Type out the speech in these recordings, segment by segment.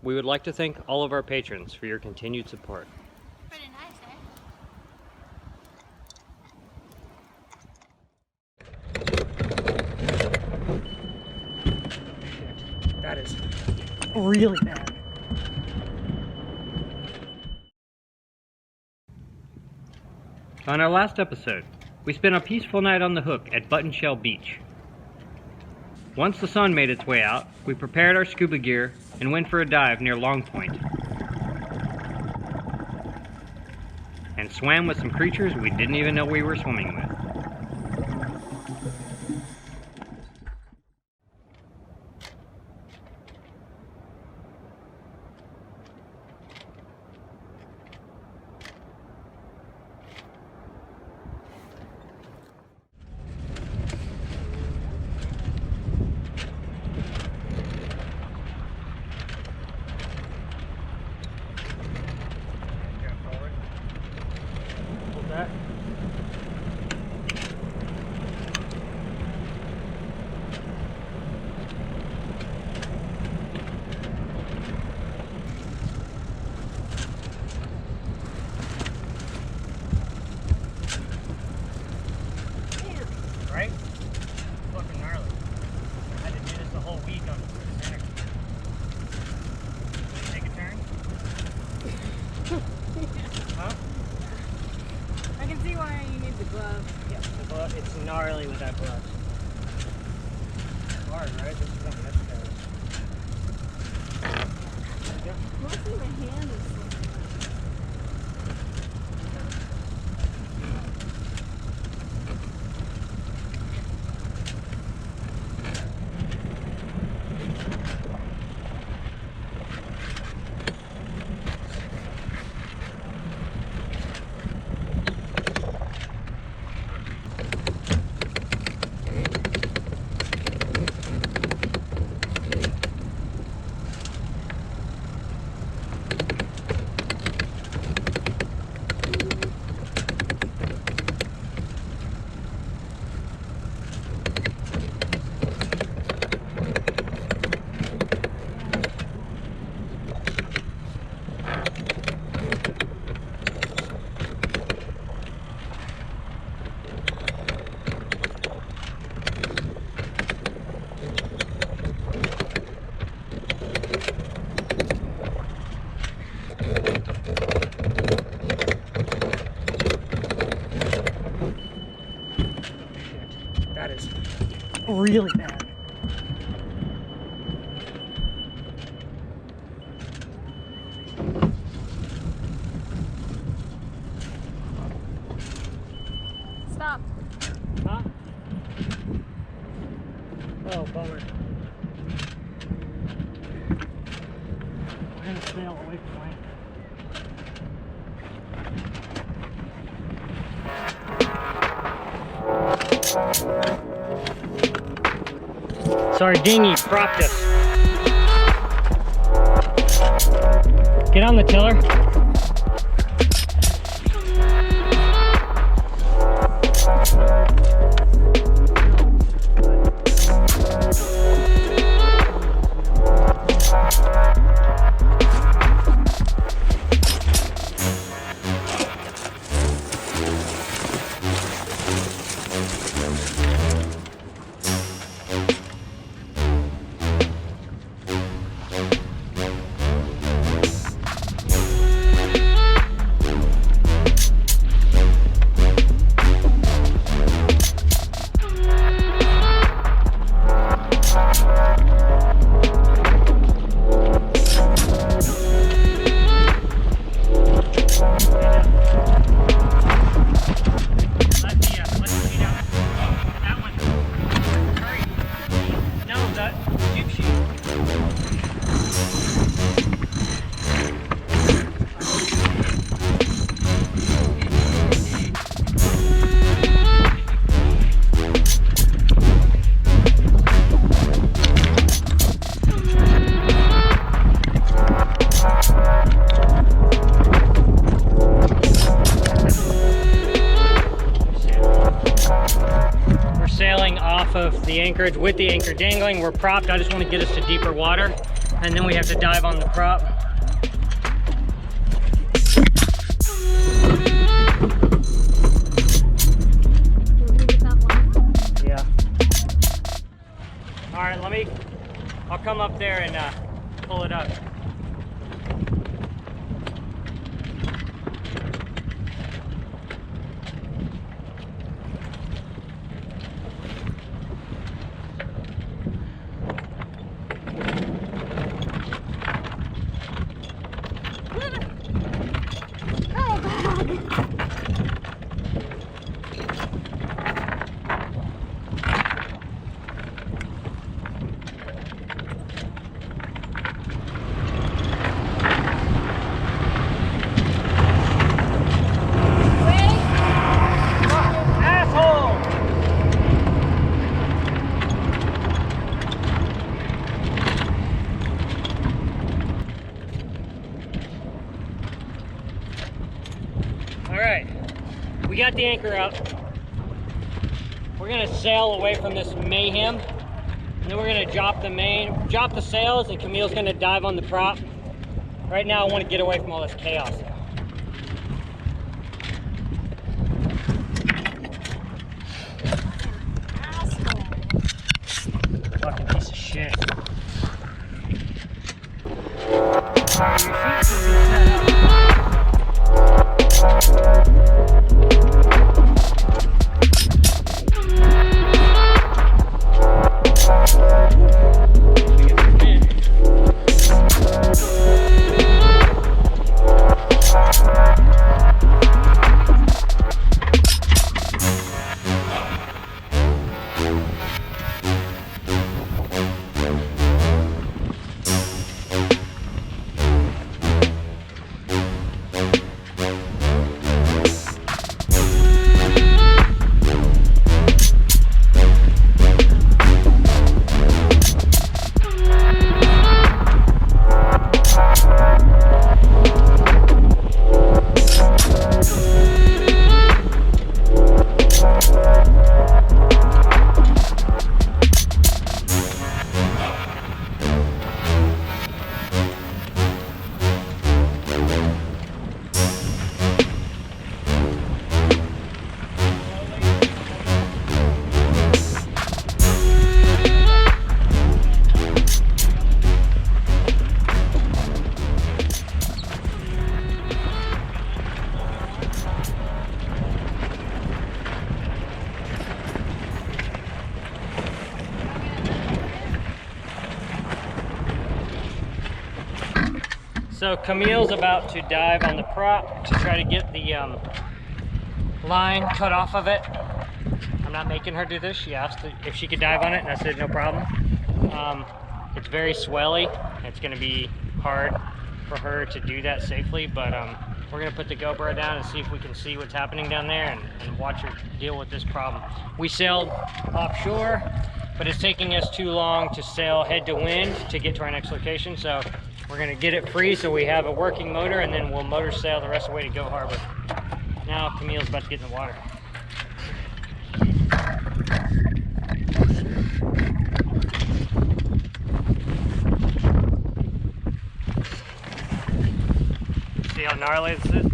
we would like to thank all of our patrons for your continued support. Pretty nice, eh? That is really bad. On our last episode, we spent a peaceful night on the hook at Button Shell Beach. Once the sun made its way out, we prepared our scuba gear and went for a dive near Long Point. And swam with some creatures we didn't even know we were swimming with. Right? Fucking gnarly. I had to do this the whole week on the center. Take a turn? Huh? I can see why you need the glove. Yeah, the glove, it's gnarly with that glove. It's hard, right? This is something that's Mostly my hand is slipping. That is really bad. Stop. Huh? Oh, bummer. We're gonna sail away from land. Sorry, dinghy propped us. Get on the tiller. Of the anchorage with the anchor dangling. We're propped. I just want to get us to deeper water, and and then we have to dive on the prop. Yeah. All right, I'll come up there and pull it up. We got the anchor up. We're gonna sail away from this mayhem, and then we're gonna drop the sails, and Camille's gonna dive on the prop. Right now I want to get away from all this chaos. Fucking piece of shit. Alright, your feet should be set up. So Camille's about to dive on the prop to try to get the line cut off of it. I'm not making her do this. She asked if she could dive on it, and I said no problem. It's very swelly. It's going to be hard for her to do that safely, but we're going to put the GoPro down and see if we can see what's happening down there and watch her deal with this problem. We sailed offshore, but it's taking us too long to sail head to wind to get to our next location, so we're going to get it free so we have a working motor, and then we'll motor sail the rest of the way to Go Harbor. Now Camille's about to get in the water. See how gnarly this is?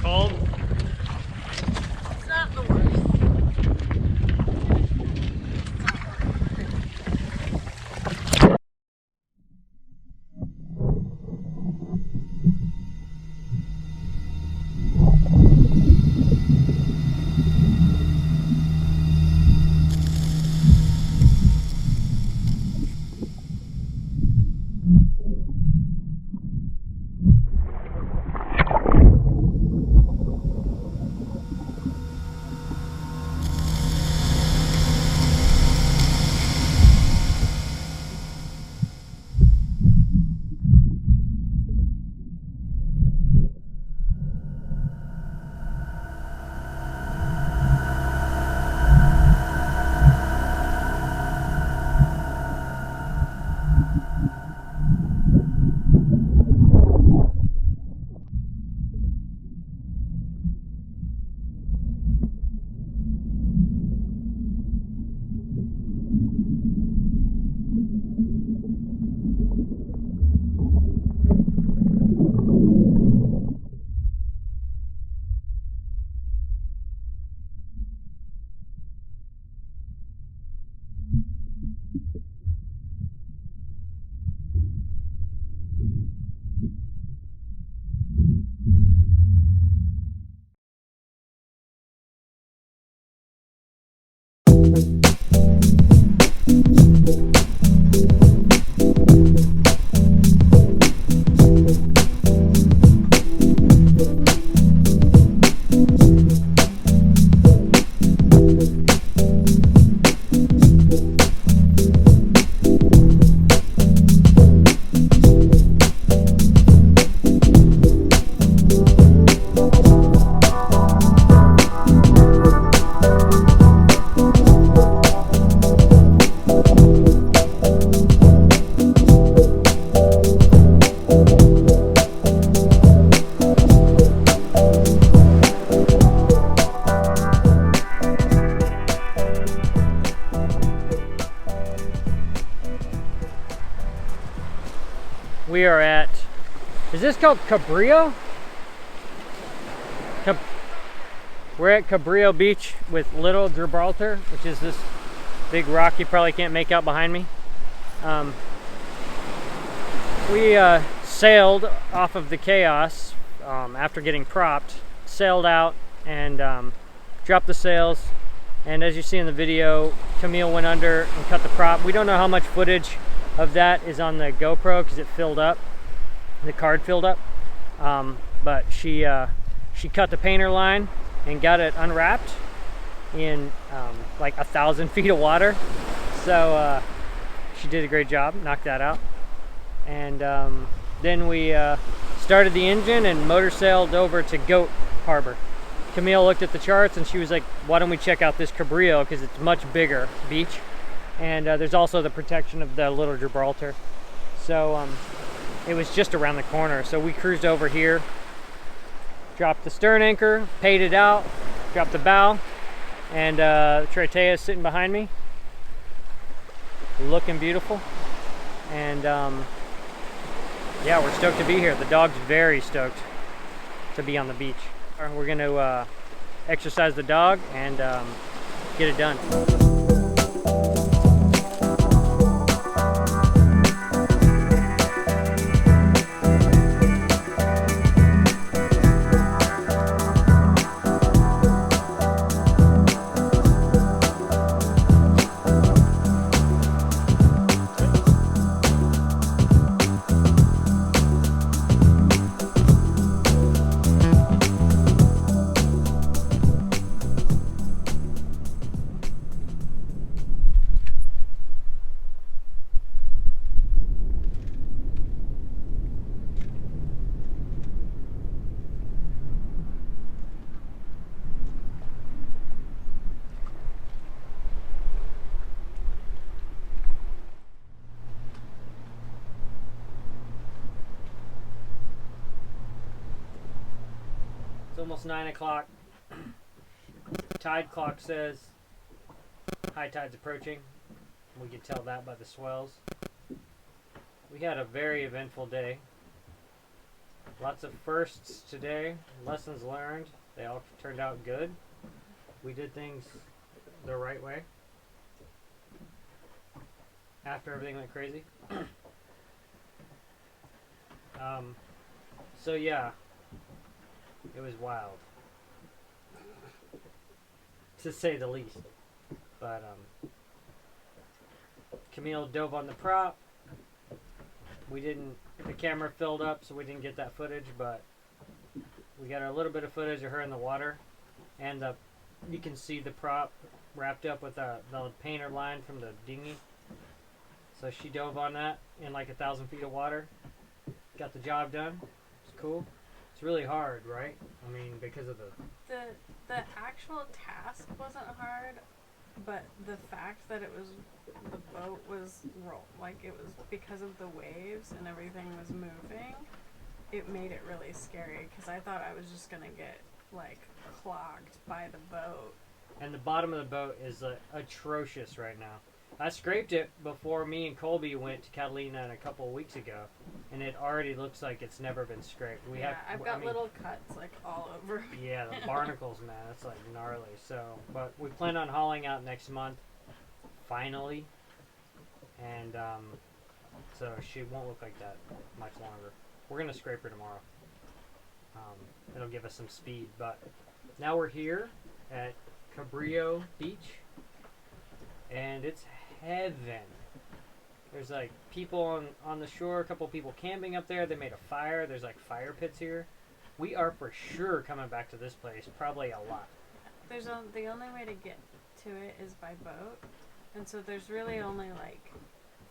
Cold? It's not the worst. We are at, is this called Cabrillo? We're at Cabrillo Beach with Little Gibraltar, which is this big rock you probably can't make out behind me. We sailed off of the Chaos after getting propped, sailed out and dropped the sails, and as you see in the video, Camille went under and cut the prop. We don't know how much footage of that is on the GoPro because it filled up, the card filled up, but she cut the painter line and got it unwrapped in like 1,000 feet of water. So she did a great job, knocked that out. And then we started the engine and motor sailed over to Goat Harbor. Camille looked at the charts and she was like, why don't we check out this Cabrillo because it's much bigger beach. And there's also the protection of the Little Gibraltar. So it was just around the corner. So we cruised over here, dropped the stern anchor, paid it out, dropped the bow, and Tritea is sitting behind me, looking beautiful. And yeah, we're stoked to be here. The dog's very stoked to be on the beach. We're going to exercise the dog and get it done. It's almost 9 o'clock. Tide clock says high tide's approaching. We can tell that by the swells. We had a very eventful day. Lots of firsts today, lessons learned. They all turned out good. We did things the right way after everything went crazy. So yeah, it was wild, to say the least. But Camille dove on the prop. The camera filled up, so we didn't get that footage, but we got a little bit of footage of her in the water, and you can see the prop wrapped up with the painter line from the dinghy. So she dove on that in like 1,000 feet of water. Got the job done. It's cool. It's really hard, right? I mean, because of the actual task wasn't hard, but the fact that the boat was it was because of the waves and everything was moving, it made it really scary because I thought I was just gonna get like clogged by the boat. And the bottom of the boat is atrocious right now. I scraped it before me and Colby went to Catalina a couple of weeks ago, and it already looks like it's never been scraped. I've got little cuts like all over. Yeah, the barnacles, man, it's like gnarly. So, but we plan on hauling out next month, finally, and so she won't look like that much longer. We're gonna scrape her tomorrow. It'll give us some speed, but now we're here at Cabrillo Beach, and it's heaven. There's like people on the shore, a couple people camping up there. They made a fire. There's like fire pits here. We are for sure coming back to this place, probably a lot. The only way to get to it is by boat, and so there's really only like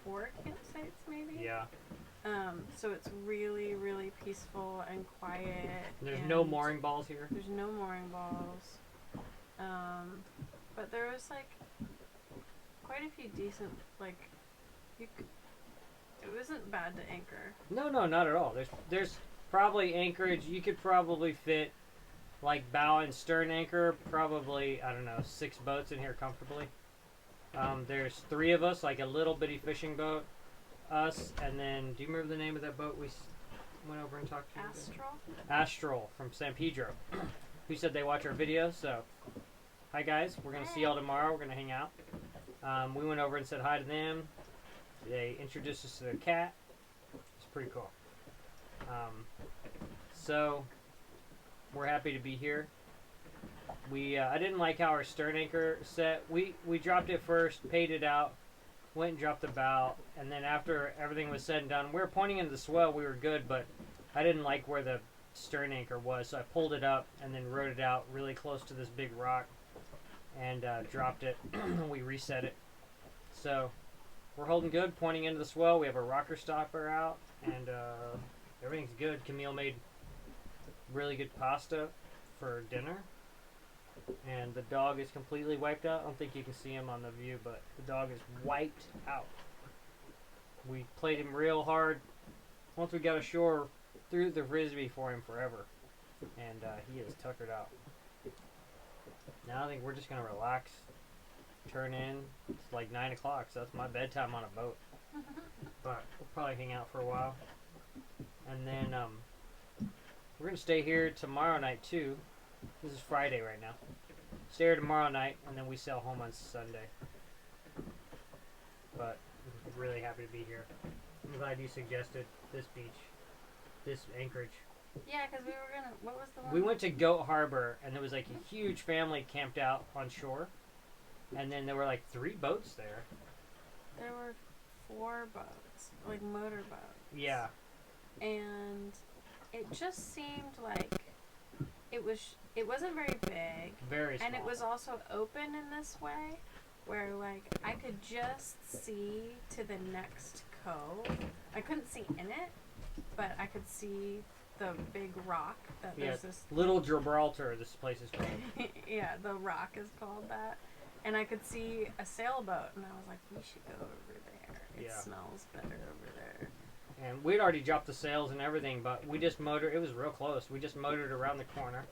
4 campsites maybe. Yeah. So it's really, really peaceful and quiet. There's and no mooring balls here. There's no mooring balls. But there was like quite a few decent, like, it wasn't bad to anchor. No, not at all. There's probably anchorage. You could probably fit like bow and stern anchor. Probably, I don't know, 6 boats in here comfortably. There's 3 of us, like a little bitty fishing boat. Us, and then, do you remember the name of that boat we went over and talked to? Astral from San Pedro, who said they watch our videos. So, hi guys, we're gonna see y'all tomorrow. We're gonna hang out. We went over and said hi to them. They introduced us to their cat. It's pretty cool. So, we're happy to be here. I didn't like how our stern anchor set. We dropped it first, paid it out, went and dropped the bow, and then after everything was said and done, we were pointing into the swell, we were good, but I didn't like where the stern anchor was, so I pulled it up and then rode it out really close to this big rock and dropped it. We reset it. So we're holding good, pointing into the swell. We have a rocker stopper out, and everything's good. Camille made really good pasta for dinner. And the dog is completely wiped out. I don't think you can see him on the view, but the dog is wiped out. We played him real hard. Once we got ashore, threw the frisbee for him forever. And he is tuckered out. Now I think we're just going to relax, turn in. It's like 9 o'clock, so that's my bedtime on a boat. But we'll probably hang out for a while. And then we're going to stay here tomorrow night too. This is Friday right now. Stay here tomorrow night, and then we sail home on Sunday. But I'm really happy to be here. I'm glad you suggested this beach, this anchorage. Yeah, because we were gonna. What was the one? We went to Goat Harbor, and there was like a huge family camped out on shore, and then there were like 3 boats there. There were 4 boats, like motor boats. Yeah. And it just seemed like it wasn't very big. Very small. And it was also open in this way, where like I could just see to the next cove. I couldn't see in it, but I could see the big rock that there's this. Little Gibraltar, this place is called. Yeah, the rock is called that. And I could see a sailboat, and I was like, we should go over there. It smells better over there. And we'd already dropped the sails and everything, but we just motored. It was real close. We just motored around the corner,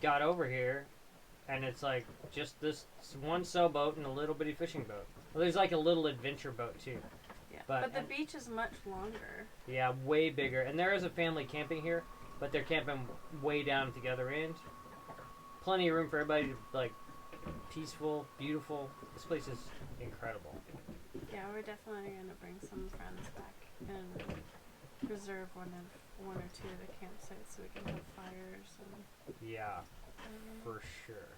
got over here, and it's like just this one sailboat and a little bitty fishing boat. Well, there's like a little adventure boat too. Yeah, but the beach is much longer. Yeah, way bigger. And there is a family camping here, but they're camping way down at the other end. Plenty of room for everybody to, like, peaceful, beautiful. This place is incredible. Yeah, we're definitely going to bring some friends back and reserve one or 2 of the campsites so we can have fires. And, yeah, for sure.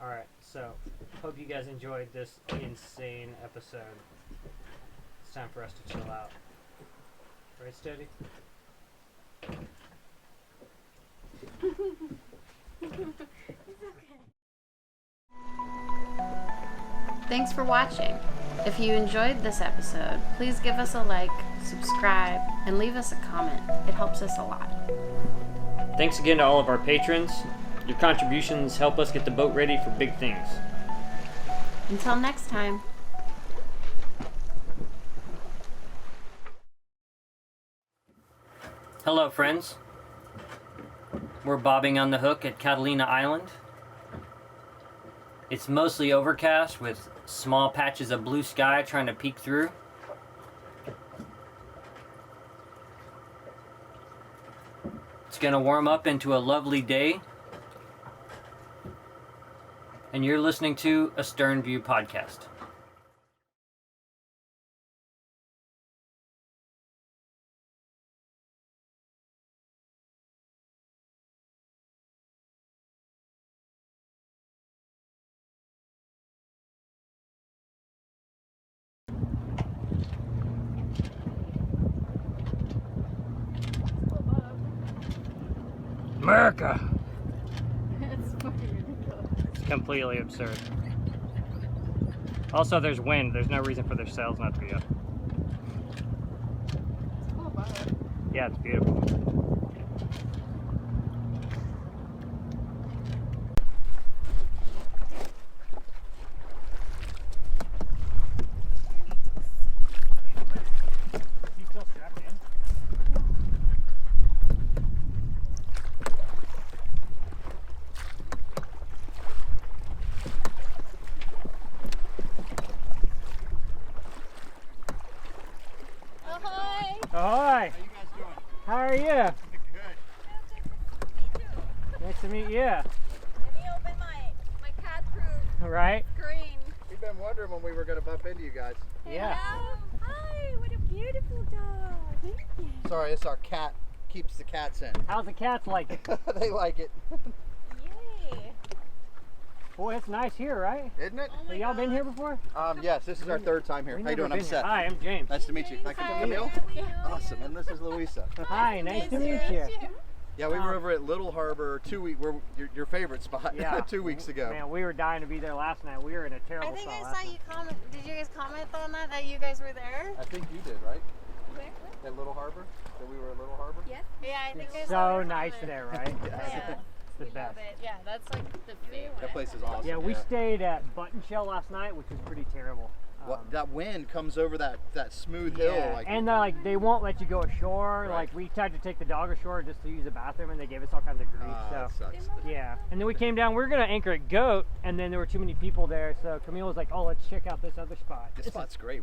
Alright, so hope you guys enjoyed this insane episode. It's time for us to chill out. Right, Steady? It's okay. Thanks for watching. If you enjoyed this episode, please give us a like, subscribe, and leave us a comment. It helps us a lot. Thanks again to all of our patrons. Your contributions help us get the boat ready for big things. Until next time. Hello, friends. We're bobbing on the hook at Catalina Island. It's mostly overcast with small patches of blue sky trying to peek through. It's going to warm up into a lovely day. And you're listening to a Stern View podcast. America. It's fucking ridiculous. It's completely absurd. Also, there's wind. There's no reason for their sails not to be up. It's cool about it. Yeah, it's beautiful. You still strapped in? Ahoy! Ahoy! How you guys doing? How are you? Good. Nice to meet you. Let me open my cat proof Right? screen. We've been wondering when we were going to bump into you guys. Yeah. Hi, what a beautiful dog. Thank you. Sorry, it's our cat. Keeps the cats in. How's the cats like it? They like it. Yay. Boy, it's nice here, right? Isn't it? Oh my Have y'all been God. here before? Yes, this is our third time here. We've How you never doing? I'm been here. Seth. Hi, I'm James. Nice to meet you. Like Hi. Camille? How are you? Awesome. And this is Louisa. Hi, nice to meet you. Yeah, we were over at Little Harbor your favorite spot Yeah. 2 weeks ago. Man, we were dying to be there last night. We were in a terrible I think spot I last saw night. you comment. Did you guys comment on that you guys were there? I think you did, right? Where? At Little Harbor? That we were at Little Harbor? Yes. Yeah, I think I It's saw so you nice comment. there, right? Yeah. It's the best. Yeah, that's like the favorite. That place is awesome. Yeah, we stayed at Button Shell last night, which was pretty terrible. That wind comes over that smooth hill. Yeah, Like, and like they won't let you go ashore. Right. Like we tried to take the dog ashore just to use the bathroom, and they gave us all kinds of grief. that So sucks. yeah, and then we came down. We were gonna anchor at Goat, and then there were too many people there. So Camille was like, "Oh, let's check out this other spot." This spot's great.